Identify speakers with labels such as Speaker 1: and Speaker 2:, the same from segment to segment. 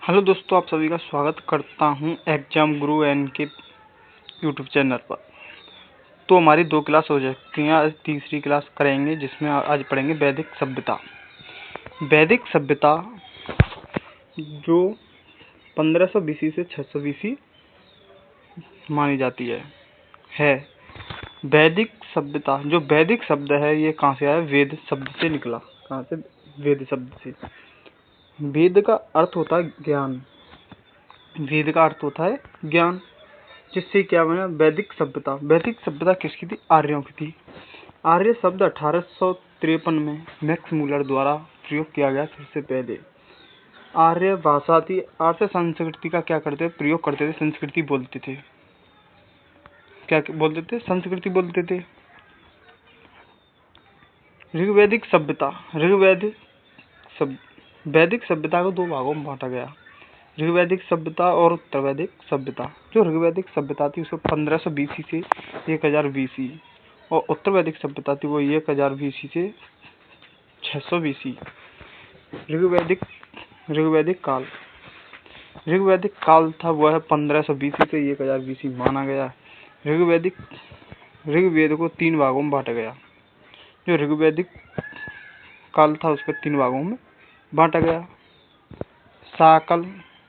Speaker 1: Hello दोस्तों, आप सभी का स्वागत करता हूं एग्जाम गुरु एन के यूट्यूब चैनल पर। तो हमारी 2 क्लास हो चुकी हैं, आज तीसरी क्लास करेंगे जिसमें आज पढ़ेंगे वैदिक सभ्यता। वैदिक सभ्यता जो 1500 बीसी से 600 बीसी मानी जाती है। वैदिक सभ्यता, जो वैदिक शब्द है ये कहाँ से आया? वेद शब्द से निकला। कहाँ से? वेद शब्द से। वेद का अर्थ होता है ज्ञान। वेद का अर्थ होता है ज्ञान, जिससे क्या बना वैदिक सभ्यता। वैदिक सभ्यता किसकी थी? आर्यों की थी। आर्य शब्द 1853 में मैक्स मूलर द्वारा प्रयोग किया गया सबसे पहले। आर्य भाषा थी। आर्य संस्कृति का क्या करते थे? प्रयोग करते थे। संस्कृति बोलते थे। क्या बोलते थे? संस्कृति बोलते थे। ऋग्वैदिक सभ्यता। वैदिक सभ्यता को 2 भागों में बांटा गया, ऋग्वैदिक सभ्यता और उत्तरवैदिक सभ्यता। जो ऋग्वैदिक सभ्यता थी उसको 1500 बीसी से 1000 बीसी, और उत्तरवैदिक सभ्यता थी वो 1000 बीसी से 600 बीसी। ऋग्वैदिक काल था वह 1500 बीसी से 1000 बीसी माना गया। ऋग्वेद को 3 भागों में बांटा गया। जो ऋग्वैदिक काल था उसको 3 भागों में बांटा गया, शाकल,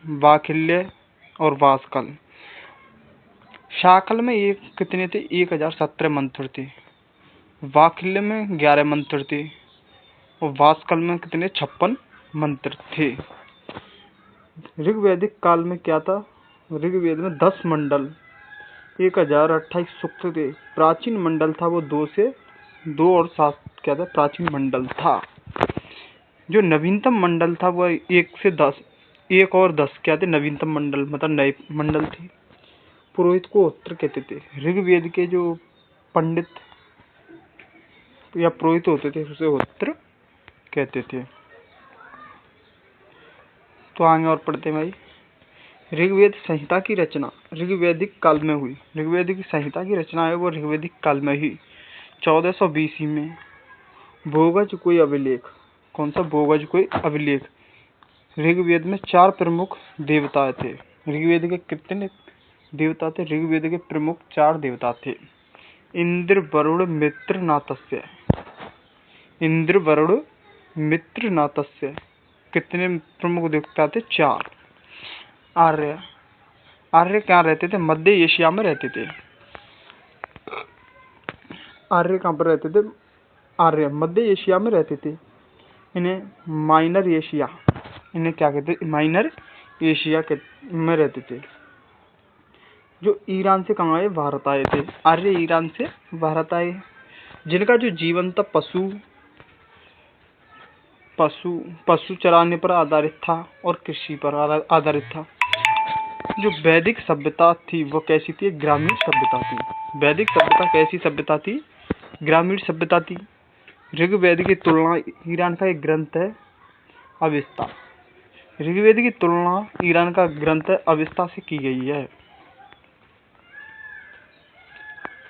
Speaker 1: वाखिल्य और वासकल। शाकल में कितने थे? 1017 मंत्र थे। वाखिल्य में 11 मंत्र थे और वासकल में कितने? 56 मंत्र थे। ऋग्वैदिक काल में क्या था? ऋग्वेद में 10 मंडल, 1028 सूक्त थे। प्राचीन मंडल था वो 2 और 7 क्या था? प्राचीन मंडल था। जो नवीनतम मंडल था वह 1 और 10 क्या थे? नवीनतम मंडल, मतलब नए मंडल थे। पुरोहित को होत्र कहते थे। ऋग्वेद के जो पंडित या पुरोहित होते थे उसे होत्र कहते थे। तो आगे और पढ़ते हैं भाई। ऋग्वेद संहिता की रचना ऋग्वैदिक काल में हुई। ऋग्वेदिक संहिता की रचना है वो ऋग्वैदिक काल में ही 1400 बीसी में। भोगज कोई अभिलेख। कौन सा? भोगज कोई अभिलेख। ऋग्वेद में 4 प्रमुख देवता थे। ऋग्वेद के कितने देवता थे? ऋग्वेद के प्रमुख 4 देवता थे। इंद्र, वरुण, मित्र, नातस्य। इंद्र, वरुण, मित्र, नातस्य। कितने प्रमुख देवता थे? 4। आर्य कहाँ रहते थे? मध्य एशिया में रहते थे। आर्य कहाँ पर रहते थे? आर्य मध्य एशिया में रहते थे। इन्हें माइनर एशिया, इन्हें क्या कहते? माइनर एशिया में रहते थे। जो ईरान से कहाँ आए? भारत आए थे। आर्य ईरान से भारत आए। जिनका जो जीवन था पशु चराने पर आधारित था और कृषि पर आधारित था। जो वैदिक सभ्यता थी वो कैसी थी? ग्रामीण सभ्यता थी। वैदिक सभ्यता कैसी सभ्यता थी? ग्रामीण सभ्यता थी। ऋग्वेद की तुलना, ईरान का एक ग्रंथ है अवेस्ता। ऋग्वेद की तुलना ईरान का ग्रंथ अवेस्ता से की गई है।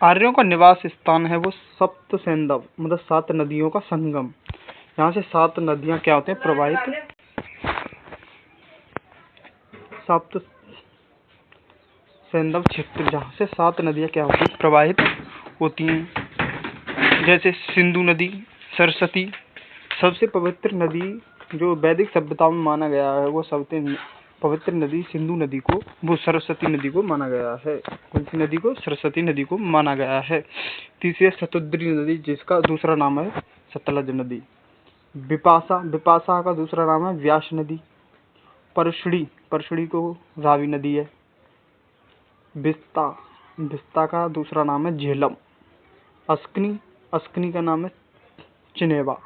Speaker 1: आर्यों का निवास स्थान है वो सप्त सैंधव, मतलब 7 नदियों का संगम। यहाँ से 7 नदियां क्या होते हैं? प्रवाहित। सप्त सैंधव क्षेत्र, जहाँ से 7 नदियां क्या होती हैं? प्रवाहित होती हैं। जैसे सिंधु नदी, सरस्वती। सबसे पवित्र नदी जो वैदिक सभ्यता में माना गया है वो सबसे पवित्र नदी सिंधु नदी को, वो सरस्वती नदी को माना गया है। कौन सी नदी को? सरस्वती नदी को माना गया है। तीसरी शतुद्री नदी, जिसका दूसरा नाम है सतलज नदी। विपाशा का दूसरा नाम है व्यास नदी। परशुड़ी को रावी नदी है। विस्ता का दूसरा नाम है झेलम। अस्कनी का नाम है चिनेवा।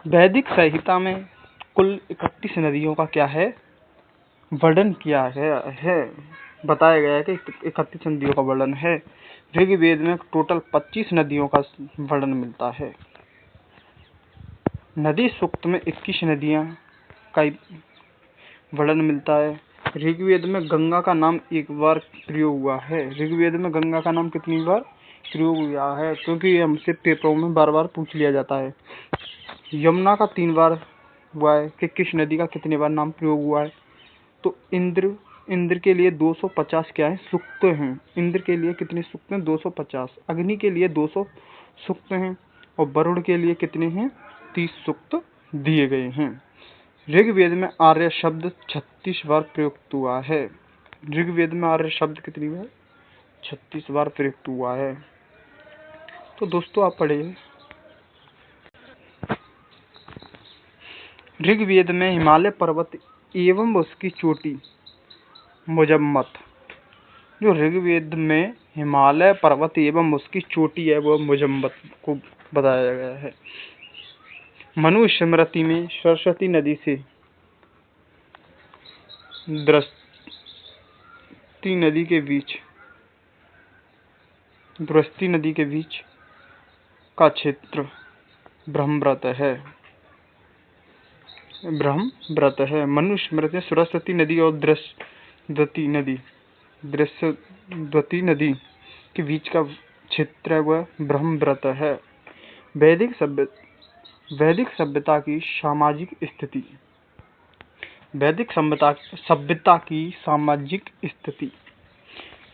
Speaker 1: वैदिक संहिता में कुल 31 नदियों का क्या है? वर्णन किया है। बताया गया है कि 31 नदियों का वर्णन है। ऋग्वेद में टोटल 25 नदियों का वर्णन मिलता है। नदी सूक्त में 21 नदियां का वर्णन मिलता है। ऋग्वेद में गंगा का नाम 1 बार प्रयोग हुआ है। ऋग्वेद में गंगा का नाम कितनी बार प्रयोग हुआ है? क्योंकि हमसे पेपरों में बार बार पूछ लिया जाता है। यमुना का 3 बार हुआ है कि किस नदी का कितने बार नाम प्रयोग हुआ है। तो इंद्र के लिए 250 क्या है सूक्त हैं। इंद्र के लिए कितने सूक्त हैं 250। अग्नि के लिए 200 सूक्त हैं और वरुण के लिए कितने हैं 30 सूक्त दिए गए हैं। ऋग्वेद में आर्य शब्द 36 बार प्रयुक्त हुआ है। ऋग्वेद में आर्य शब्द कितनी बार 36 बार प्रयुक्त हुआ है। तो दोस्तों आप पढ़िए। ऋग्वेद में हिमालय पर्वत एवं उसकी चोटी मुजम्मत। जो ऋग्वेद में हिमालय पर्वत एवं उसकी चोटी है वह मुजम्मत को बताया गया है। मनुस्मृति में सरस्वती नदी से द्रस्ती नदी के बीच का क्षेत्र ब्रह्मव्रत है। मनुस्मृति में सरस्वती नदी और दृष्टि नदी के बीच का क्षेत्र है वह ब्रह्मव्रत है। वैदिक सभ्यता की सामाजिक स्थिति। वैदिक सभ्यता की सामाजिक स्थिति।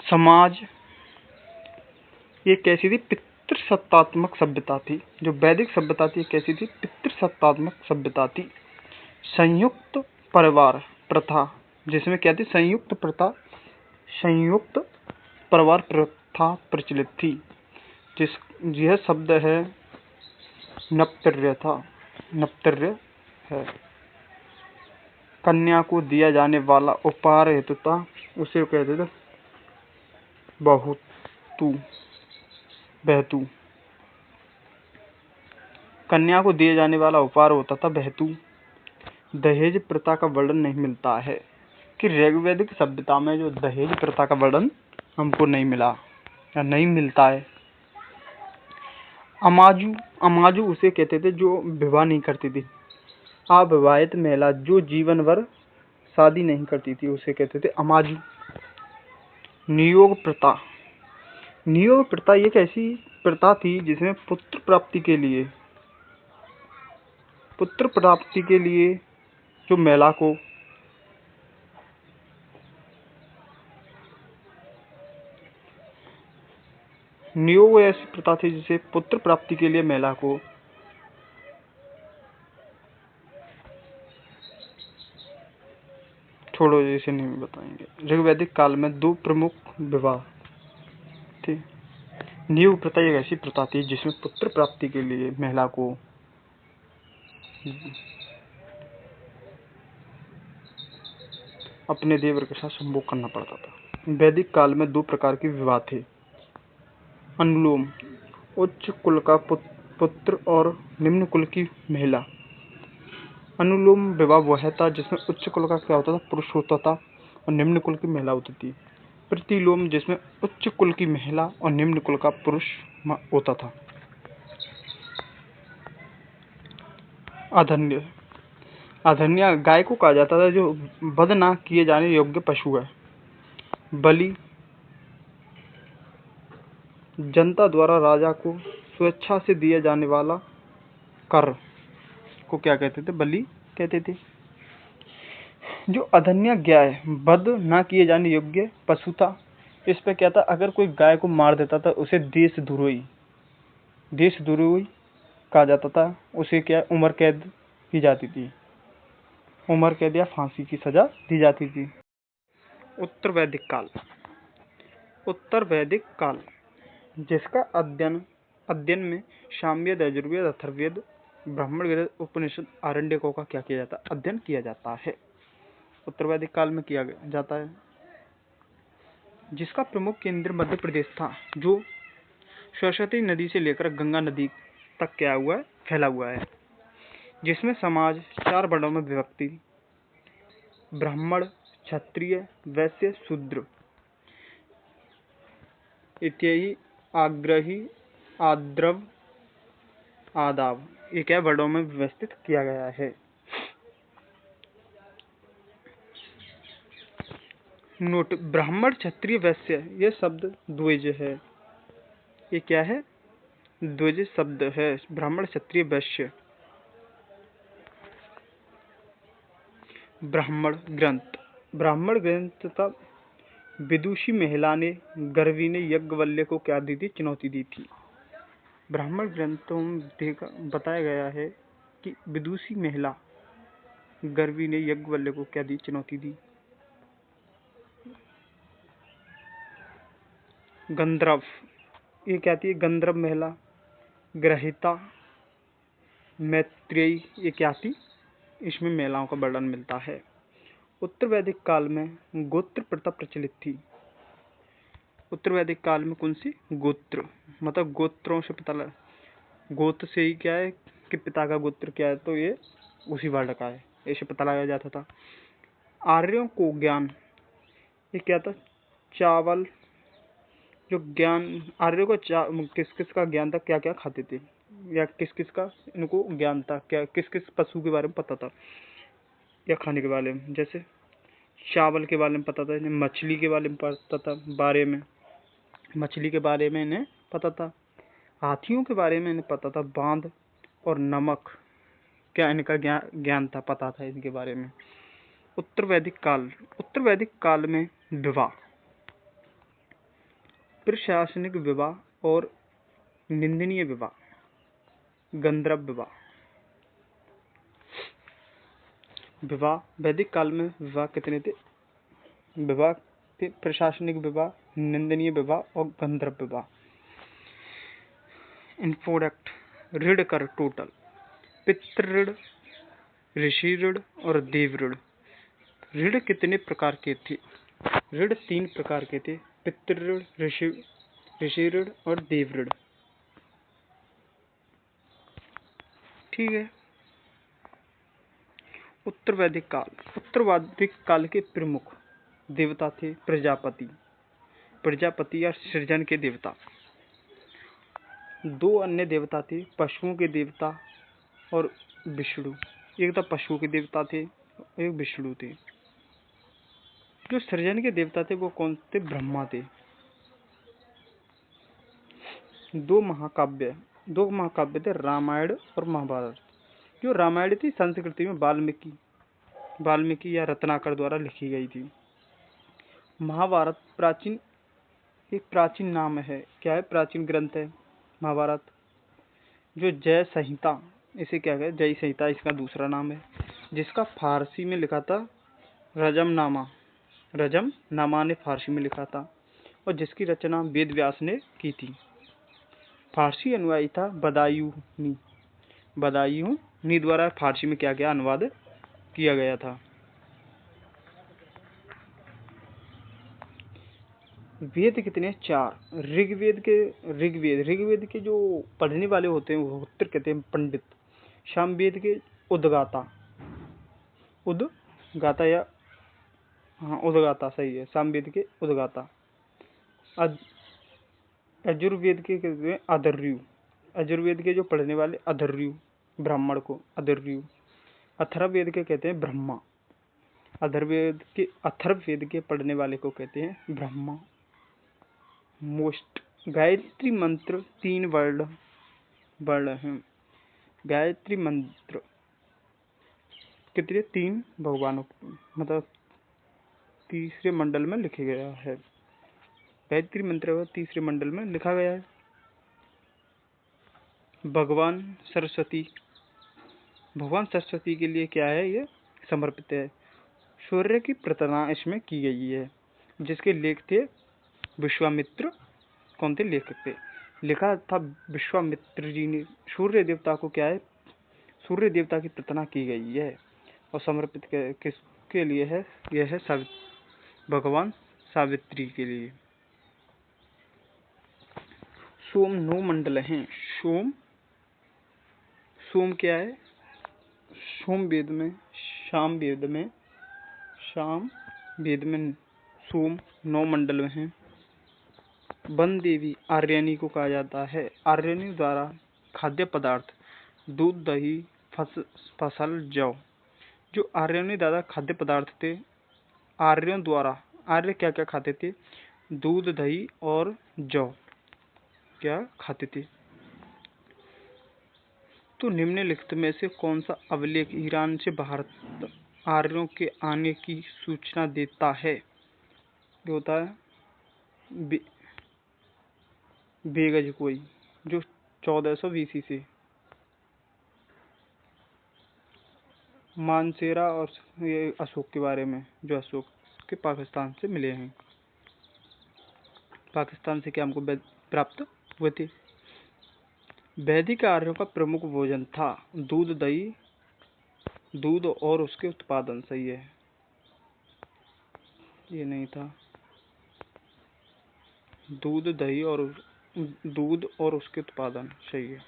Speaker 1: समाज ये कैसी थी पितृसत्तात्मक सभ्यता थी। जो वैदिक सभ्यता थी कैसी थी पितृसत्तात्मक सभ्यता थी। संयुक्त परिवार प्रथा जिसमें क्या थी संयुक्त परिवार प्रथा प्रचलित थी। यह शब्द है नप्तर्य है। कन्या को दिया जाने वाला उपहार हेतु था उसे कहते थे बहतू। कन्या को दिया जाने वाला उपहार होता था बहतू। दहेज प्रथा का वर्णन नहीं मिलता है कि ऋग्वैदिक सभ्यता में जो दहेज प्रथा का वर्णन हमको नहीं मिला या नहीं मिलता है। अमाजू उसे कहते थे जो विवाह नहीं करती थी। अविवाहित महिला जो जीवन भर शादी नहीं करती थी उसे कहते थे अमाजू। नियोग प्रथा एक ऐसी प्रथा थी जिसमें पुत्र प्राप्ति के लिए जो महिला को नियोग ऐसी प्रथा थी जिसे पुत्र प्राप्ति के लिए महिला को छोड़ो इसे नहीं बताएंगे। ऋग्वैदिक काल में दो प्रमुख विवाह थे। नियोग प्रथा एक ऐसी प्रथा थी जिसमें पुत्र प्राप्ति के लिए महिला को अपने देवर के साथ संभोग करना पड़ता था। वैदिक काल में दो प्रकार के विवाह थे। अनुलोम उच्च कुल का पुत्र और निम्न कुल की महिला। अनुलोम विवाह वह था जिसमें उच्च कुल का क्या होता था पुरुष होता था और निम्न कुल की महिला होती थी। प्रतिलोम जिसमें उच्च कुल की महिला और निम्न कुल का पुरुष होता था। अधन्या गाय को कहा जाता था जो वध न किए जाने योग्य पशु है। बलि जनता द्वारा राजा को स्वेच्छा से दिया जाने वाला कर को क्या कहते थे बलि कहते थे। जो अधन्या गाय वध न किए जाने योग्य पशु था इस पे क्या था अगर कोई गाय को मार देता था उसे देशद्रोही कहा जाता था। उसे क्या उम्र कैद की जाती थी। उम्र कैद या फांसी की सजा दी जाती थी। उत्तर वैदिक काल जिसका अध्ययन में सामवेद यजुर्वेद अथर्ववेद ब्राह्मण वेद उपनिषद आरण्यकों का क्या किया जाता है अध्ययन किया जाता है। उत्तर वैदिक काल में किया जाता है जिसका प्रमुख केंद्र मध्य प्रदेश था जो सरस्वती नदी से लेकर गंगा नदी तक क्या हुआ है फैला हुआ है। जिसमें समाज 4 वर्णों में विभक्ति ब्राह्मण क्षत्रिय वैश्य शूद्र इत्यादि आग्रही आद्रव आदाव एक वर्णों में व्यवस्थित किया गया है। नोट ब्राह्मण क्षत्रिय वैश्य यह शब्द द्विज है। ये क्या है द्विज शब्द है। ब्राह्मण क्षत्रिय वैश्य ब्राह्मण ग्रंथ। ब्राह्मण ग्रंथ था विदुषी महिला ने गर्वी ने यज्ञवल्क्य को क्या दी थी? चुनौती दी थी। ब्राह्मण ग्रंथों में बताया गया है कि विदुषी महिला गर्वी ने यज्ञवल्क्य को क्या दी? चुनौती दी। गंधर्व, ये क्या थी? गंधर्व महिला। ग्रहिता, मैत्रेयी, ये क्या थी? इसमें महिलाओं का वर्णन मिलता है। उत्तर वैदिक काल में गोत्र प्रथा प्रचलित थी। उत्तर वैदिक काल में कौन सी? गोत्र, मतलब गोत्रों से पता लगा, गोत्र से ही क्या है कि पिता का गोत्र क्या है, तो ये उसी वर्ण का है, ऐसे पता लगाया जाता था। आर्यों को ज्ञान, ये क्या था? चावल, जो ज्ञान आर्यों को किस किस का ज्ञान था, क्या क्या खाते थे, या किस किस का इनको ज्ञान था, क्या किस किस पशु के बारे में पता था या खाने के बारे में? जैसे चावल के बारे में पता था इन्हें, मछली के बारे में पता था, मछली के बारे में इन्हें पता था, हाथियों के बारे में इन्हें पता था, बांध और नमक, क्या इनका ज्ञान था, पता था इनके बारे में। उत्तर वैदिक काल में विवाह, प्रशासनिक विवाह और निंदनीय विवाह, गंधर्व विवाह। वैदिक काल में विवाह कितने थे? विवाह थे प्रशासनिक विवाह, निंदनीय विवाह और गंधर्व विवाह। इनफोडक्ट, ऋण कर टोटल, पितृ ऋण, ऋषि ऋण और देव ऋण। ऋण कितने प्रकार के थे? ऋण 3 प्रकार के थे, पितृ ऋण, ऋषि ऋण और देव ऋण। ठीक है। उत्तर वैदिक काल के प्रमुख देवता थे प्रजापति या सृजन के देवता। 2 अन्य देवता थे, पशुओं के देवता और विष्णु। एक तो पशुओं के देवता थे, एक विष्णु थे। जो सृजन के देवता थे वो कौन थे? ब्रह्मा थे। 2 महाकाव्य थे, रामायण और महाभारत। जो रामायण थी संस्कृति में वाल्मीकि या रत्नाकर द्वारा लिखी गई थी। महाभारत एक प्राचीन नाम है। क्या है? प्राचीन ग्रंथ है महाभारत। जो जय संहिता, इसे क्या कहते? जय संहिता इसका दूसरा नाम है, जिसका फारसी में लिखा था रजमनामा ने फारसी में लिखा था, और जिसकी रचना वेद व्यास ने की थी। फारसी अनुयायी था बदायूनी द्वारा फारसी में क्या क्या अनुवाद किया गया था। वेद कितने? 4। ऋग्वेद के जो पढ़ने वाले होते हैं वो उत्तर कहते हैं पंडित। सामवेद के उद्गाता या उद्गाता सही है, सामवेद के उद्गाता। यजुर्वेद के कहते हैं अधर्यु। यजुर्वेद के जो पढ़ने वाले अधर्यु, ब्राह्मण को अधर्यु। अथर्ववेद के कहते हैं ब्रह्मा। अथर्ववेद के पढ़ने वाले को कहते हैं ब्रह्मा। मोस्ट गायत्री मंत्र 3 वर्ण हैं। गायत्री मंत्र कितने? 3 भगवानों, मतलब तीसरे मंडल में लिखा गया है। गायत्री मंत्र तीसरे मंडल में लिखा गया है। भगवान सरस्वती के लिए क्या है? ये समर्पित है। सूर्य की प्रार्थना इसमें की गई है, जिसके लेख थे विश्वामित्र। कौन थे लेखक? थे लिखा था विश्वामित्र जी ने। सूर्य देवता को क्या है? सूर्य देवता की प्रार्थना की गई है और समर्पित किसके लिए है? यह है भगवान सावित्री के लिए। सोम 9 मंडल हैं। सोम क्या है? सामवेद में सोम 9 मंडल में हैं। वन देवी आर्यनी को कहा जाता है। आर्यनी द्वारा खाद्य पदार्थ दूध, दही, फसल, जौ। जो आर्यनी द्वारा खाद्य पदार्थ थे, आर्य क्या क्या खाते थे? दूध, दही और जौ क्या खाते थे? तो निम्नलिखित में से कौन सा अभिलेख ईरान से भारत आर्यों के आने की सूचना देता है। जो होता है बेगजकोई, जो 1400 BC से मानसेरा और ये अशोक के बारे में, जो अशोक के पाकिस्तान से मिले हैं। पाकिस्तान से क्या हमको प्राप्त हुए थे। वैदिक आर्यों का प्रमुख भोजन था दूध, दही, दूध और उसके उत्पादन। सही है, ये नहीं था। दूध, दही और दूध और उसके उत्पादन। सही है।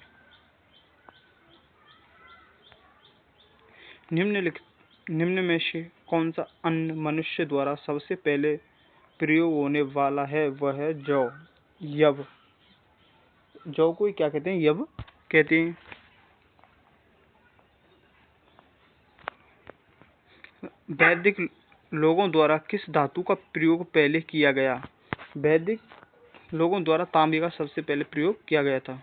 Speaker 1: निम्न में से कौन सा अन्न मनुष्य द्वारा सबसे पहले प्रयोग होने वाला है? वह है जौ, यव। जौ को क्या कहते हैं? यव कहते हैं। वैदिक लोगों द्वारा किस धातु का प्रयोग पहले किया गया? वैदिक लोगों द्वारा तांबे का सबसे पहले प्रयोग किया गया था।